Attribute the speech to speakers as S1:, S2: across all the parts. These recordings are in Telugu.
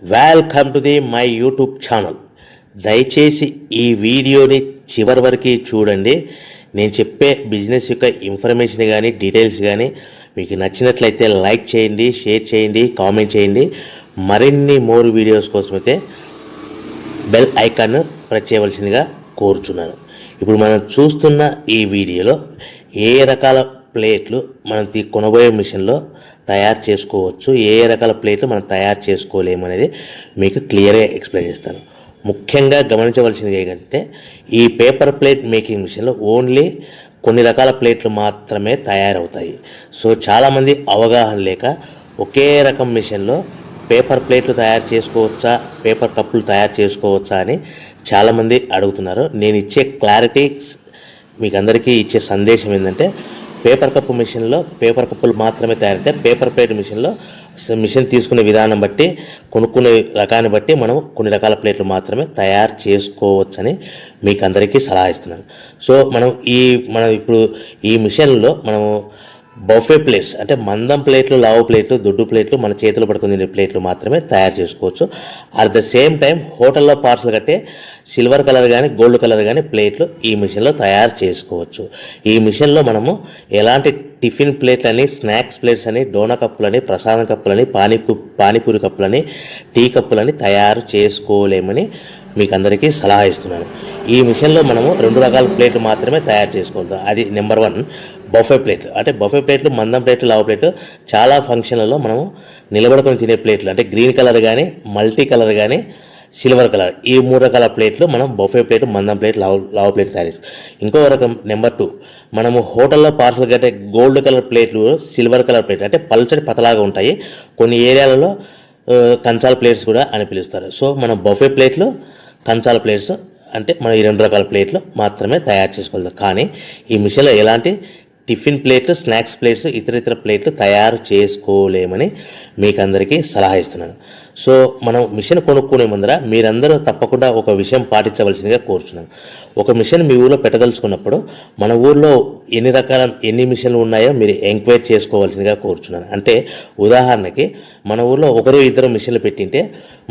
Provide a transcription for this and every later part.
S1: Welcome to my YouTube channel. దయచేసి ఈ వీడియోని చివరి వరకు చూడండి. నేను చెప్పే బిజినెస్ యొక్క ఇన్ఫర్మేషన్ కానీ డీటెయిల్స్ కానీ మీకు నచ్చినట్లయితే లైక్ చేయండి, షేర్ చేయండి, కామెంట్ చేయండి. మరిన్ని మోర్ వీడియోస్ కోసమైతే బెల్ ఐకాన్ ప్రెస్ చేయవలసిందిగా కోరుచున్నాను. ఇప్పుడు మనం చూస్తున్న ఈ వీడియోలో ఏ రకాల ప్లేట్లు మనం కొనబోయే మిషన్లో తయారు చేసుకోవచ్చు, ఏ రకాల ప్లేట్లు మనం తయారు చేసుకోలేమనేది మీకు క్లియర్గా ఎక్స్ప్లెయిన్ చేస్తాను. ముఖ్యంగా గమనించవలసింది ఏంటంటే ఈ పేపర్ ప్లేట్ మేకింగ్ మిషన్లో ఓన్లీ కొన్ని రకాల ప్లేట్లు మాత్రమే తయారవుతాయి. సో చాలామంది అవగాహన లేక ఒకే రకం మిషన్లో పేపర్ ప్లేట్లు తయారు చేసుకోవచ్చా, పేపర్ కప్పులు తయారు చేసుకోవచ్చా అని చాలామంది అడుగుతున్నారు. నేను ఇచ్చే క్లారిటీ మీకు అందరికీ ఇచ్చే సందేశం ఏంటంటే పేపర్ కప్పు మిషన్లో పేపర్ కప్పులు మాత్రమే తయారవుతాయి. పేపర్ ప్లేట్ మిషన్లో మిషన్ తీసుకునే విధానం బట్టి, కొనుక్కునే రకాన్ని బట్టి మనం కొన్ని రకాల ప్లేట్లు మాత్రమే తయారు చేసుకోవచ్చని మీకు అందరికీ సలహా ఇస్తున్నాను. సో మనం ఇప్పుడు ఈ మిషన్లో మనము బఫే ప్లేట్స్ అంటే మందం ప్లేట్లు, లావు ప్లేట్లు, దొడ్డు ప్లేట్లు, మన చేతులు పట్టుకుని తినే ప్లేట్లు మాత్రమే తయారు చేసుకోవచ్చు. అట్ ద సేమ్ టైం హోటల్లో పార్సల్ కట్టే సిల్వర్ కలర్ కానీ గోల్డ్ కలర్ కానీ ప్లేట్లు ఈ మిషన్లో తయారు చేసుకోవచ్చు. ఈ మిషన్లో మనము ఎలాంటి టిఫిన్ ప్లేట్లని, స్నాక్స్ ప్లేట్స్ అని, డోనా కప్పులని, ప్రసాదం కప్పులని, పానీపూరి కప్పులని, టీ కప్పులని తయారు చేసుకోలేమని మీకు అందరికీ సలహా ఇస్తున్నాను. ఈ మిషన్లో మనము 2 రకాల ప్లేట్లు మాత్రమే తయారు చేసుకోగలుగుతాం. అది నెంబర్ 1 బఫే ప్లేట్లు. అంటే బఫే ప్లేట్లు మందం ప్లేట్లు, లావు ప్లేట్లు, చాలా ఫంక్షన్లలో మనము నిలబడుకొని తినే ప్లేట్లు అంటే గ్రీన్ కలర్ కానీ, మల్టీ కలర్ కానీ, సిల్వర్ కలర్, ఈ 3 రకాల ప్లేట్లు మనం బఫే ప్లేట్, మందం ప్లేట్, లావు ప్లేట్ తయారు చేస్తాం. ఇంకో రకం నెంబర్ 2 మనము హోటల్లో పార్సల్ కట్టే గోల్డ్ కలర్ ప్లేట్లు, సిల్వర్ కలర్ ప్లేట్లు అంటే పల్చడి పతలాగా ఉంటాయి. కొన్ని ఏరియాలలో కంచాల ప్లేట్స్ కూడా అని పిలుస్తారు. సో మనం బఫే ప్లేట్లు, కంచాల ప్లేట్స్ అంటే మనం ఈ 2 రకాల ప్లేట్లు మాత్రమే తయారు చేసుకోగలుగుతాం. కానీ ఈ మిషన్లో ఎలాంటి టిఫిన్ ప్లేట్లు, స్నాక్స్ ప్లేట్స్, ఇతర ప్లేట్లు తయారు చేసుకోలేమని మీకు అందరికీ సలహా ఇస్తున్నాను. సో మనం మిషన్ కొనుక్కునే ముందర మీరందరూ తప్పకుండా ఒక విషయం పాటించవలసిందిగా కోరుచున్నాను. ఒక మిషన్ మీ ఊళ్ళో పెట్టదలుచుకున్నప్పుడు మన ఊళ్ళో ఎన్ని మిషన్లు ఉన్నాయో మీరు ఎంక్వైరీ చేసుకోవాల్సిందిగా కోరుచున్నాను. అంటే ఉదాహరణకి మన ఊళ్ళో 1-2 మిషన్లు పెట్టింటే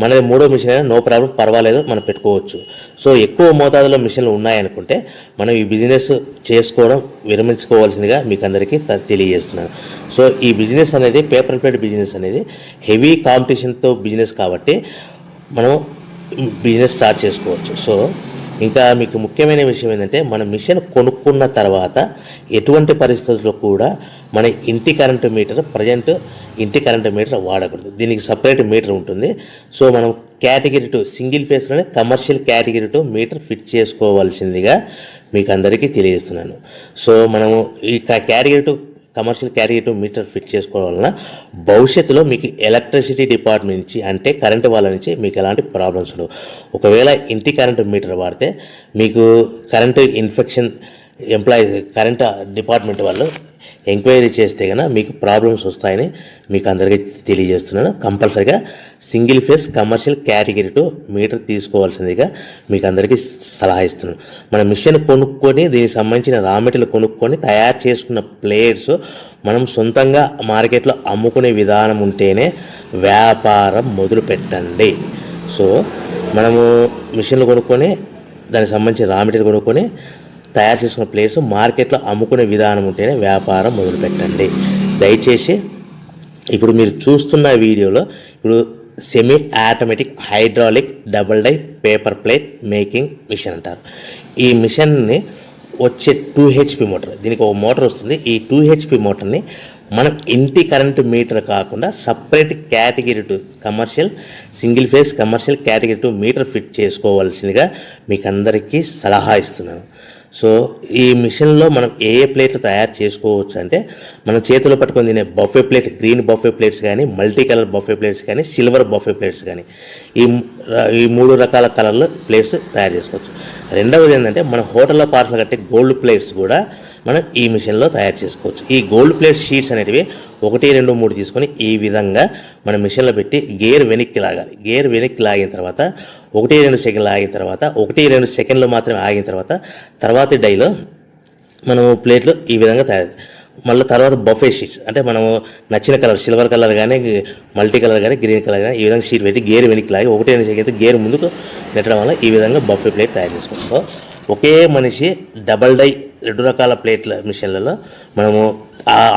S1: మనది 3వ మిషన్ అయినా నో ప్రాబ్లం, పర్వాలేదు, మనం పెట్టుకోవచ్చు. సో ఎక్కువ మోతాదులో మిషన్లు ఉన్నాయనుకుంటే మనం ఈ బిజినెస్ చేసుకోవడం విరమించుకోవాల్సిందిగా మీకు అందరికీ తెలియజేస్తున్నాను. సో ఈ బిజినెస్ అనేది పేపర్ ప్లేట్ బిజినెస్ అనేది హెవీ కాంపిటీషన్తో బిజినెస్ కాబట్టి మనం బిజినెస్ స్టార్ట్ చేసుకోవచ్చు. సో ఇంకా మీకు ముఖ్యమైన విషయం ఏంటంటే మన మిషన్ కొనుక్కున్న తర్వాత ఎటువంటి పరిస్థితుల్లో కూడా మన ఇంటి కరెంటు మీటర్, ఇంటి కరెంటు మీటర్ వాడకూడదు. దీనికి సపరేట్ మీటర్ ఉంటుంది. సో మనం కేటగిరీ 2 సింగిల్ ఫేస్లోనే కమర్షియల్ కేటగిరీ 2 మీటర్ ఫిట్ చేసుకోవాల్సిందిగా మీకు అందరికీ తెలియజేస్తున్నాను. సో మనము ఈ category 2 commercial category 2 meter fit చేసుకోవడం వలన భవిష్యత్తులో మీకు ఎలక్ట్రిసిటీ డిపార్ట్మెంట్ నుంచి అంటే కరెంటు వాళ్ళ నుంచి మీకు ఎలాంటి ప్రాబ్లమ్స్ ఉండవు. ఒకవేళ ఇంటి కరెంటు మీటర్ వాడితే మీకు కరెంటు ఇన్ఫెక్షన్ కరెంటు డిపార్ట్మెంట్ వాళ్ళు ఎంక్వైరీ చేస్తే కనుక మీకు ప్రాబ్లమ్స్ వస్తాయని మీకు అందరికీ తెలియజేస్తున్నాను. కంపల్సరీగా single phase commercial category 2 meter తీసుకోవాల్సిందిగా మీకు అందరికీ సలహా ఇస్తున్నాను. మన మిషన్ కొనుక్కొని దీనికి సంబంధించిన రా మెటీరియల్ కొనుక్కొని తయారు చేసుకున్న ప్లేట్స్ మనం సొంతంగా మార్కెట్లో అమ్ముకునే విధానం ఉంటేనే వ్యాపారం మొదలు పెట్టండి. సో మనము మిషన్లు కొనుక్కొని దానికి సంబంధించిన రా మెటీరియల్ కొనుక్కొని తయారు చేసుకున్న ప్లేట్స్ మార్కెట్లో అమ్ముకునే విధానం ఉంటేనే వ్యాపారం మొదలుపెట్టండి. దయచేసి ఇప్పుడు మీరు చూస్తున్న వీడియోలో ఇప్పుడు semi automatic hydraulic double die paper plate making machine అంటారు. ఈ మిషన్ని వచ్చే 2 HP మోటార్, దీనికి ఒక మోటార్ వస్తుంది. ఈ 2 HP మోటార్ని మనం ఇంటి కరెంటు మీటర్ కాకుండా separate category 2 commercial single phase commercial category 2 meter fit చేసుకోవాల్సిందిగా మీకు అందరికీ సలహా ఇస్తున్నాను. సో ఈ మిషన్లో మనం ఏ ప్లేట్లు తయారు చేసుకోవచ్చు అంటే మనం చేతిలో పట్టుకొని తినే buffet plate, green buffet plates కానీ, మల్టీ కలర్ బఫే ప్లేట్స్ కానీ, సిల్వర్ బఫే ప్లేట్స్ కానీ, ఈ 3 రకాల కలర్లు ప్లేట్స్ తయారు చేసుకోవచ్చు. రెండవది ఏంటంటే మన హోటల్లో పార్సల్ కట్టే గోల్డ్ ప్లేట్స్ కూడా మనం ఈ మిషన్లో తయారు చేసుకోవచ్చు. ఈ గోల్డ్ ప్లేట్ షీట్స్ అనేటివి 1, 2, 3 తీసుకొని ఈ విధంగా మన మిషన్లో పెట్టి గేర్ వెనక్కి లాగాలి. గేర్ వెనక్కి లాగిన తర్వాత 1-2 సెకండ్లు ఆగిన తర్వాత 1-2 సెకండ్లు మాత్రమే ఆగిన తర్వాత తర్వాతి డైలో మనము ప్లేట్లు ఈ విధంగా తయారు మళ్ళీ తర్వాత బఫే షీట్స్ అంటే మనము నచ్చిన కలర్ సిల్వర్ కలర్ కానీ మల్టీ కలర్ కానీ గ్రీన్ కలర్ కానీ ఈ విధంగా షీట్ పెట్టి గేర్ వెనక్కి లాగి ఒకటే అయితే గేర్ ముందుకు నెట్టడం వల్ల ఈ విధంగా బఫే ప్లేట్ తయారు చేసుకోవచ్చు. సో ఒకే మనిషి డబల్ డై 2 రకాల ప్లేట్ల మిషన్లలో మనము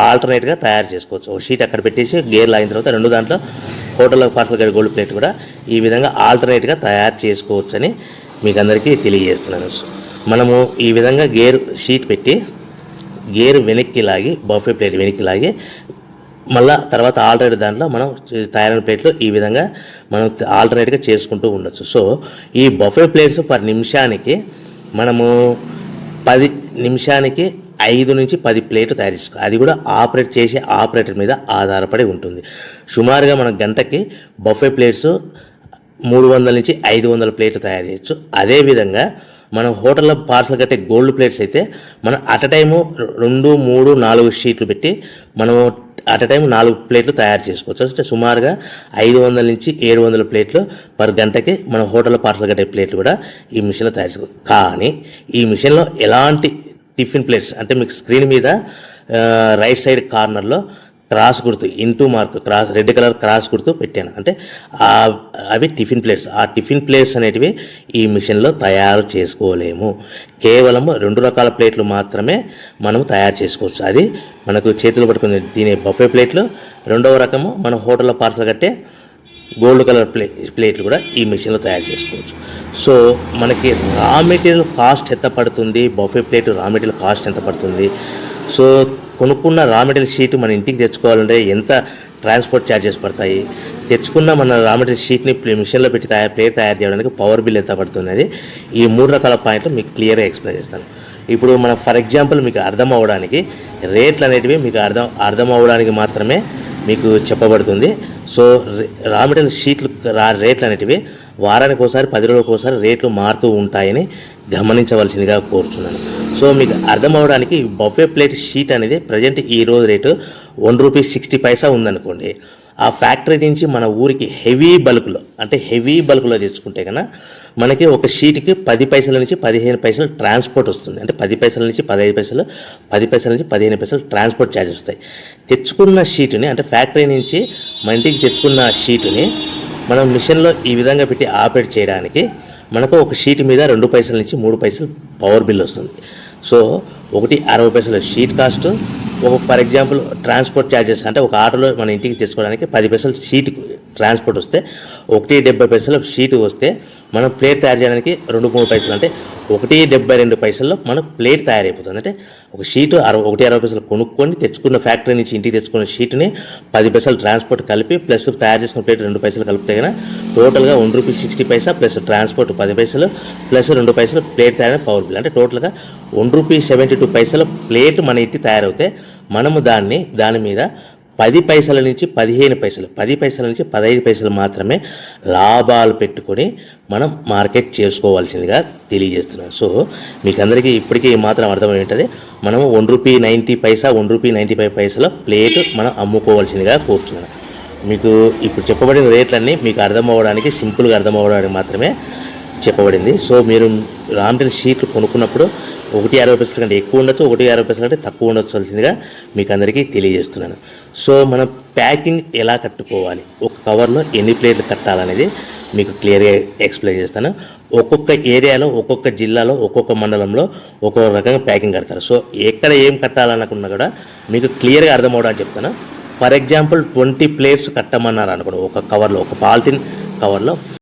S1: ఆల్టర్నేట్గా తయారు చేసుకోవచ్చు. ఒక షీట్ అక్కడ పెట్టేసి గేర్ లాగిన తర్వాత 2 దాంట్లో హోటల్లో పార్సల్ గడి గోల్డ్ ప్లేట్ కూడా ఈ విధంగా ఆల్టర్నేట్గా తయారు చేసుకోవచ్చని మీకు అందరికీ తెలియజేస్తున్నాను. మనము ఈ విధంగా గేర్ షీట్ పెట్టి గేర్ వెనక్కి లాగి బఫే ప్లేట్ వెనక్కి లాగి మళ్ళీ తర్వాత ఆల్టర్నేట్ దాంట్లో మనం తయారైన ప్లేట్లు ఈ విధంగా మనం ఆల్టర్నేట్గా చేసుకుంటూ ఉండొచ్చు. సో ఈ బఫే ప్లేట్స్ పర్ నిమిషానికి మనము 10 నిమిషానికి 5 నుంచి 10 ప్లేట్లు తయారు చేసుకోవాలి. అది కూడా ఆపరేట్ చేసే ఆపరేటర్ మీద ఆధారపడి ఉంటుంది. సుమారుగా మన గంటకి బఫే ప్లేట్స్ 300 నుంచి 500 ప్లేట్లు తయారు చేయొచ్చు. అదేవిధంగా మనం హోటల్లో పార్సల్ కట్టే గోల్డ్ ప్లేట్స్ అయితే మనం అట్ టైము 2, 3, 4 షీట్లు పెట్టి మనము అట్ టైం 4 ప్లేట్లు తయారు చేసుకోవచ్చు. అంటే సుమారుగా 500 నుంచి 700 ప్లేట్లు పర్ గంటకి మన హోటల్లో పార్సల్ కట్టే ప్లేట్లు కూడా ఈ మిషన్లో తయారు చేసుకోవచ్చు. కానీ ఈ మిషన్లో ఎలాంటి టిఫిన్ ప్లేట్స్ అంటే మీకు స్క్రీన్ మీద రైట్ సైడ్ కార్నర్లో క్రాస్ గుర్తు into mark cross red colour cross గుర్తు పెట్టాను. అంటే అవి టిఫిన్ ప్లేట్స్. ఆ టిఫిన్ ప్లేట్స్ అనేటివి ఈ మిషన్లో తయారు చేసుకోలేము. కేవలం 2 రకాల ప్లేట్లు మాత్రమే మనం తయారు చేసుకోవచ్చు. అది మనకు చేతులు పట్టుకుని తినే బఫే ప్లేట్లు, 2వ రకము మన హోటల్లో పార్సల్ కట్టే గోల్డ్ కలర్ ప్లేట్లు కూడా ఈ మిషన్లో తయారు చేసుకోవచ్చు. సో మనకి రా మెటీరియల్ కాస్ట్ ఎంత పడుతుంది, buffet plate raw material cost ఎంత పడుతుంది, సో కొనుక్కున్న రా మెటీరియల్ షీట్ మన ఇంటికి తెచ్చుకోవాలంటే ఎంత ట్రాన్స్పోర్ట్ ఛార్జెస్ పడతాయి, తెచ్చుకున్న మన రా మెటీరియల్ షీట్ని మిషన్లో పెట్టి ప్లేట్ తయారు చేయడానికి పవర్ బిల్ ఎంత పడుతున్నది, ఈ 3 రకాల పాయింట్లు మీకు క్లియర్గా ఎక్స్ప్లెయిన్ చేస్తాను. ఇప్పుడు మనం ఫర్ ఎగ్జాంపుల్ మీకు అర్థం అవ్వడానికి రేట్లు అనేటివి మీకు అర్థం అవ్వడానికి మాత్రమే మీకు చెప్పబడుతుంది. సో రా మెటీరియల్ షీట్లు రేట్లు అనేటివి వారానికి ఒకసారి 10 రోజులకు ఒకసారి రేట్లు మారుతూ ఉంటాయని గమనించవలసిందిగా కోరుతున్నాను. సో మీకు అర్థం అవ్వడానికి బఫే ప్లేట్ షీట్ అనేది ప్రజెంట్ ఈ రోజు రేటు ₹1.60 ఉందనుకోండి. ఆ ఫ్యాక్టరీ నుంచి మన ఊరికి హెవీ బల్క్లో తెచ్చుకుంటే కన్నా మనకి ఒక షీట్కి 10 పైసల నుంచి 15 పైసలు ట్రాన్స్పోర్ట్ వస్తుంది. అంటే 10 పైసల నుంచి 15 పైసలు, 10 పైసల నుంచి 15 పైసలు ట్రాన్స్పోర్ట్ ఛార్జెస్ వస్తాయి. తెచ్చుకున్న షీటుని అంటే ఫ్యాక్టరీ నుంచి మన ఇంటికి తెచ్చుకున్న షీటుని మనం మిషన్లో ఈ విధంగా పెట్టి ఆపరేట్ చేయడానికి మనకు ఒక షీట్ మీద 2 పైసల నుంచి 3 పైసలు పవర్ బిల్ వస్తుంది. సో ఒకటి 60 పైసల sheet cost, for example transport charges అంటే ఒక ఆటోలో మన ఇంటికి తెచ్చుకోవడానికి 10 పైసలు షీట్ ట్రాన్స్పోర్ట్ వస్తే, 1.70 పైసలు షీట్ వస్తే మనం ప్లేట్ తయారు చేయడానికి 2-3 పైసలు అంటే 1.72 పైసల్లో మనకు ప్లేట్ తయారైపోతుంది. అంటే ఒక షీటు 1.60 పైసలు కొనుక్కొని తెచ్చుకున్న ఫ్యాక్టరీ నుంచి ఇంటికి తెచ్చుకున్న షీట్ని 10 పైసలు ట్రాన్స్పోర్ట్ కలిపి ప్లస్ తయారు చేసుకున్న ప్లేట్ 2 పైసలు కలిపితే కన్నా టోటల్గా ₹1.60 ప్లస్ ట్రాన్స్పోర్ట్ 10 పైసలు ప్లస్ 2 పైసలు ప్లేట్ తయారైన పవర్ బిల్ అంటే టోటల్గా ₹1.72 ప్లేట్ మన ఇంటి తయారవుతే మనము దాని మీద 10 పైసల నుంచి 15 పైసలు, 10 పైసల నుంచి 15 పైసలు మాత్రమే లాభాలు పెట్టుకొని మనం మార్కెట్ చేసుకోవాల్సిందిగా తెలియజేస్తున్నాం. సో మీకు అందరికీ ఇప్పటికీ మాత్రం అర్థమై ఉంటుంది. మనం ₹1.90, ₹1.95 ప్లేట్ మనం అమ్ముకోవాల్సిందిగా కోరుతున్నాను. మీకు ఇప్పుడు చెప్పబడిన రేట్లన్నీ మీకు అర్థం అవ్వడానికి, సింపుల్గా అర్థం అవ్వడానికి మాత్రమే చెప్పబడింది. సో మీరు రా మెటీరియల్ షీట్లు కొనుక్కున్నప్పుడు 1.60 కంటే ఎక్కువ ఉండొచ్చు, 1.60 కంటే తక్కువ ఉండొచ్చువలసిందిగా మీకు అందరికీ తెలియజేస్తున్నాను. సో మనం ప్యాకింగ్ ఎలా కట్టుకోవాలి, ఒక కవర్లో ఎన్ని ప్లేట్లు కట్టాలనేది మీకు క్లియర్గా ఎక్స్ప్లెయిన్ చేస్తాను. ఒక్కొక్క ఏరియాలో, ఒక్కొక్క జిల్లాలో, ఒక్కొక్క మండలంలో ఒక్కొక్క రకంగా ప్యాకింగ్ కడతారు. సో ఎక్కడ ఏం కట్టాలనుకున్నా కూడా మీకు క్లియర్గా అర్థం అవ్వడానికి చెప్తాను. ఫర్ ఎగ్జాంపుల్ 20 ప్లేట్స్ కట్టమన్నారు అనుకోండి, ఒక కవర్లో, ఒక పాలిథిన్ కవర్లో